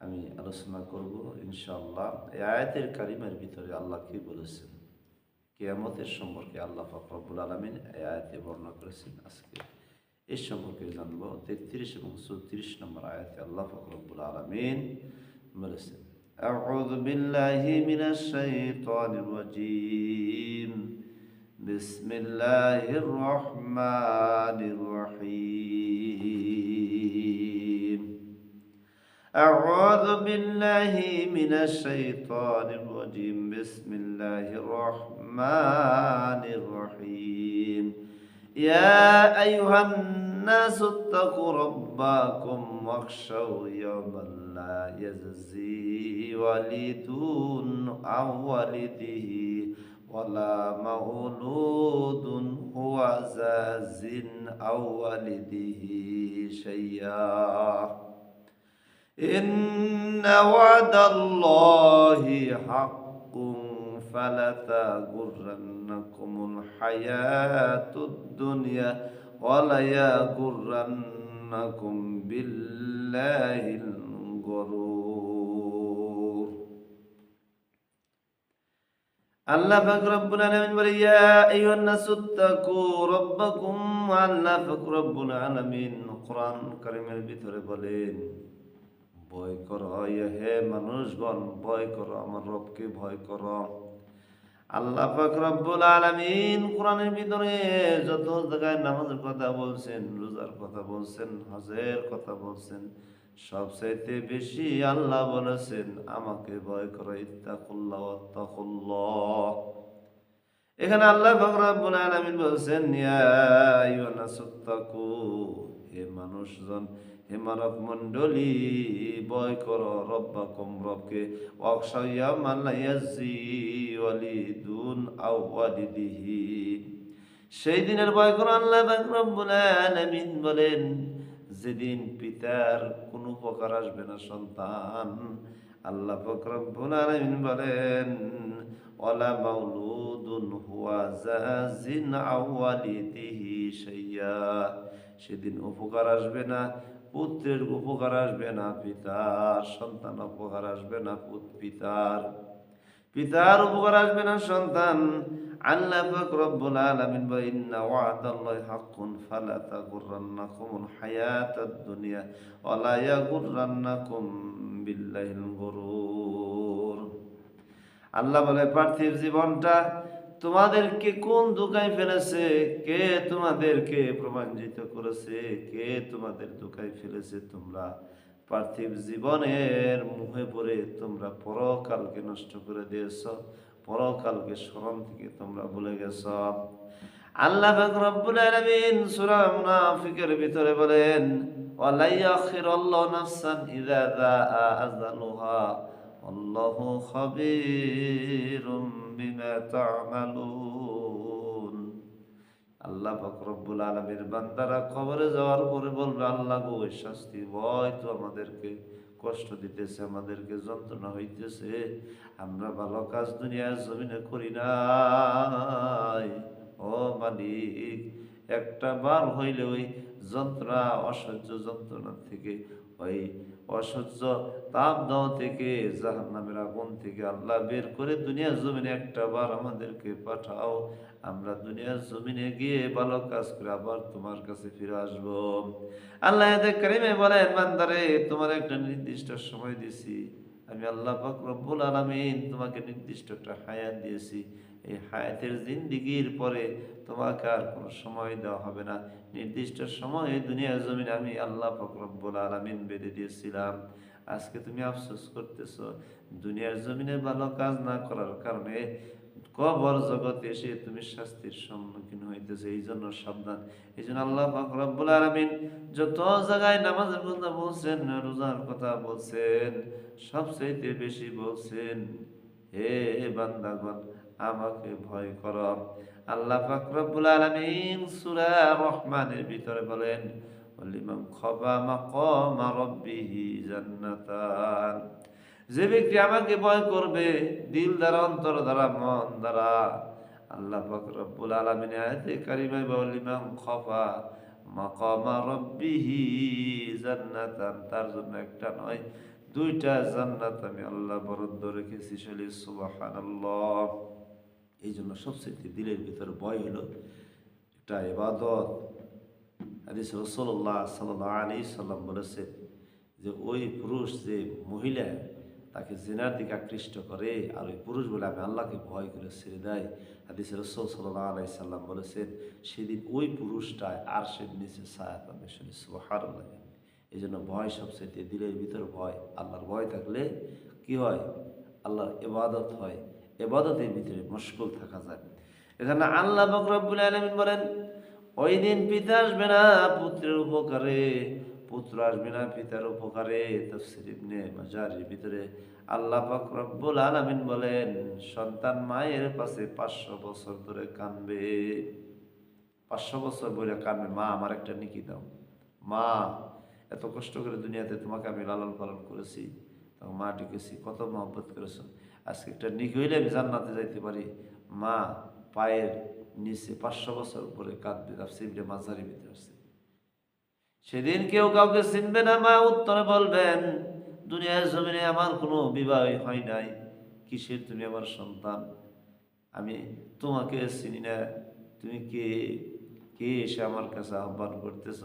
আমি আলোচনা করব ইনশাআল্লাহ। এই আয়াতের কারিমার ভিতরে আল্লাহ কি বলেছেন, কিয়ামতের সম্পর্কে আল্লাহ পাক রব্বুল আলামিন এই আয়াতে বর্ণনা করেছেন। আজকে এই সম্পর্কে জানব। 33 এবং 34 নম্বর আয়াতে আল্লাহ পাক রব্বুল আলামিন বলেছেন, আউযু বিল্লাহি মিনাশ শাইতানির রাজীম, বিসমিল্লাহির রহমানির রহিম। أعوذ بالله من الشيطان الرجيم، بسم الله الرحمن الرحيم. يا أيها الناس اتقوا ربكم واخشوا يوما لا يجزي والد عن والده ولا مولود هو جاز عن والده شيئا إن وعد الله حق فلا تغرنكم الحياة الدنيا ولا يغرنكم بالله الغرور। আল্লাহ পাক রব্বুল আলামিন বলে, ইয়া আইয়ুহান নাসু তাকু রাব্বাকুম। আল্লাহ পাক রব্বুল আলামিন কোরআন কারীমের ভিতরে বলেন, ভয় করো হে মানুষগণ, ভয় করো আমার রবকে, ভয় করো। আল্লাহ পাক রব্বুল আলামিন কোরআনের ভিতরে যত জায়গায় নামাজের কথা বলছেন, রোজার কথা বলছেন, হজের কথা বলছেন, সবচাইতে বেশি আল্লাহ বলেছেন আমাকে ভয় করো। ইত্তাকুল্লাহ ওয়াত্তাকুল্লাহ। এখানে আল্লাহ পাক রব্বুল আলামিন বলছেন, ইয়া আইয়ুহান নাসু তাকু, হে মানুষজন, হে মানব মণ্ডলী, ভয় করো রব্বাকুম, রবকে। ওয়াখশাউ ইয়াওমান লা ইয়াজজি ওয়ালিদুন আও ওয়ালিদিহি, সেই দিনের ভয় করো। আল্লাহ পাক রব্বুল আলামিন বলেন, যেদিন পিতার কোনো উপকার আসবে না সন্তান। আল্লাহ পাক রব্বুল আলামিন বলেন, ওয়ালা মাউলুদুন হুয়া জাযিন আও ওয়ালিদিহি শাইয়্যা, সেদিন উপকার আসবে না পুত্রের, উপকার আসবে না পিতার, সন্তান উপকার আসবে না পিতার, পিতার উপকার আসবে না সন্তান। আল্লাহ পাক রব্বুল আলামিন বলেন, ইন্না ওয়াদাল্লাহি হাক্কুন ফালা তাগুররান্নাকুমুল হায়াতাদ দুনিয়া ওয়ালা ইয়াগুররান্নাকুম বিল্লাহিল গুরুর। আল্লাহ বলে, পার্থিব জীবনটা তোমাদেরকে কোন ধোঁকায় ফেলেছে, কে তোমাদেরকে প্রমাণিত করেছে, কে তোমাদের ধোঁকায় ফেলেছে? তোমরা পার্থিব জীবনের মুহে পড়ে তোমরা পরকালকে নষ্ট করে দিয়েছ, পরকালকে স্মরণ থেকে তোমরা ভুলে গেছ। আল্লাহ পাক রব্বুল আলামিন সূরা মুনাফিকের ভিতরে বলেন, ওয়ালা ইয়াখিরুল্লাহু নাফসান ইযা যাআ আজালুহা আল্লাহু খাবীরুম বিমা তা'মালুন। আল্লাহ পাক রব্বুল আলামিন বান্দারা কবরে যাওয়ার পরে বলবে, আল্লাহ গো, ওই শাস্তি ভয় তো আমাদেরকে কষ্ট দিতেছে, আমাদেরকে যন্ত্রণা হইতেছে, আমরা ভালো কাজ দুনিয়ার জমিনে করি নাই। ও মালিক, একটা বার হইলে ওই যন্ত্রণা, অসহ্য যন্ত্রণা থেকে, ওই অসহ্য তাপ দাও থেকে, জাহান্নামের আগুন থেকে আল্লাহ বের করে দুনিয়ার জমিনে একটা বার আমাদেরকে পাঠাও, আমরা দুনিয়ার জমিনে গিয়ে ভালো কাজ করে আবার তোমার কাছে ফিরে আসবো। আল্লাহ আয়াতে কারিমে বলেন, বান্দারে, তোমার একটা নির্দিষ্ট সময় দিয়েছি আমি আল্লাহ পাক রব্বুল আলামিন, তোমাকে নির্দিষ্ট একটা হায়াত দিয়েছি। এই হায়াতের জিন্দিগির পরে তোমাকে আর কোনো সময় দেওয়া হবে না। নির্দিষ্ট সময়ে দুনিয়ার জমিনে আমি আল্লাহ পাক রব্বুল আলামিন বেঁধে দিয়েছিলাম। আজকে তুমি আফসোস করতেছো, দুনিয়ার জমিনে ভালো কাজ না করার কারণে কবর জগতে এসে তুমি শাস্তির সম্মুখীন হইতেছে। এই জন্য সাবধান। এই জন্য আল্লাহ পাক রব্বুল আলামিন যত জায়গায় নামাজের কথা বলছেন, রোজার কথা বলছেন, সবচাইতে বেশি বলছেন, হে বান্দাগণ, আমাকে ভয় করো। আল্লাহ পাক রব্বুল আলামিন সূরা রহমানের ভিতরে বলেন, ওয়ালিমান খাফা মাকামা রাব্বিহি জান্নাতান, যে ব্যক্তি আমাকে ভয় করবে দিল দ্বারা, অন্তর দ্বারা, মন দ্বারা। আল্লাহ পাক রব্বুল আলামিন আয়াতে কারিমায় বলেন, ওয়ালিমান খাফা মাকামা রাব্বিহি জান্নাতান, তার জন্য একটা নয় দুইটা জান্নাত আমি আল্লাহ বরাদ্দ রেখেছি। শালি সুবহানাল্লাহ। এই জন্য সবচেয়ে দিলের ভিতর ভয় হলো একটা ইবাদত। হাদিস রাসূলুল্লাহ সাল্লাল্লাহু আলাইহি সাল্লাম বলেছেন যে ওই পুরুষ যে মহিলা তাকে জিনার দিকে আকৃষ্ট করে আর ওই পুরুষ বলে আমি আল্লাহকে ভয় করে ছেড়ে দেয়, হাদিস রাসূল সাল্লাল্লাহু আলাইহি সাল্লাম বলেছেন সেদিন ওই পুরুষটা আরশের নিচে ছায়া পাবে। শুনে সুবহানাল্লাহ। এই জন্য ভয় সবচেয়ে দিলের ভিতর ভয়, আল্লাহর ভয় থাকলে কি হয়? আল্লাহর ইবাদত হয়, ইবাদতের ভিতরে মশগুল থাকা যায়। এখানে আল্লাহ পাক রব্বুল আলামিন বলেন ওই দিন পিতা আসবে না পুত্রের উপকারে, পুত্র আসবে না পিতার উপকারে। তাফসীর ইবনে মাজারির ভিতরে আল্লাহ পাক রব্বুল আলামিন বলেন সন্তান মায়ের পাশে 500 বছর ধরে কাঁদবে। 500 বছর ধরে কাঁদবে, মা আমার একটা নেকি দাও, মা এত কষ্ট করে দুনিয়াতে তোমাকে আমি লালন পালন করেছি, তখন মা ডেকেছি, কত মহব্বত করেছো, আজকে একটা নেকি হইলে আমি জান্নাতে যাইতে পারি। মা পায়ের নিচে 500 বছর পরে কাঁদবে। তাফসীর ইবনে মাজারির ভিতরে আছে সেদিন কেউ কাউকে চিনবে না। মা উত্তরে বলবেন দুনিয়ার জমিনে আমার কোনো বিবাহ হয় নাই, কিসের তুমি আমার সন্তান, আমি তোমাকে চিনি না, তুমি কে, কে এসে আমার কাছে আহ্বান করতেছ,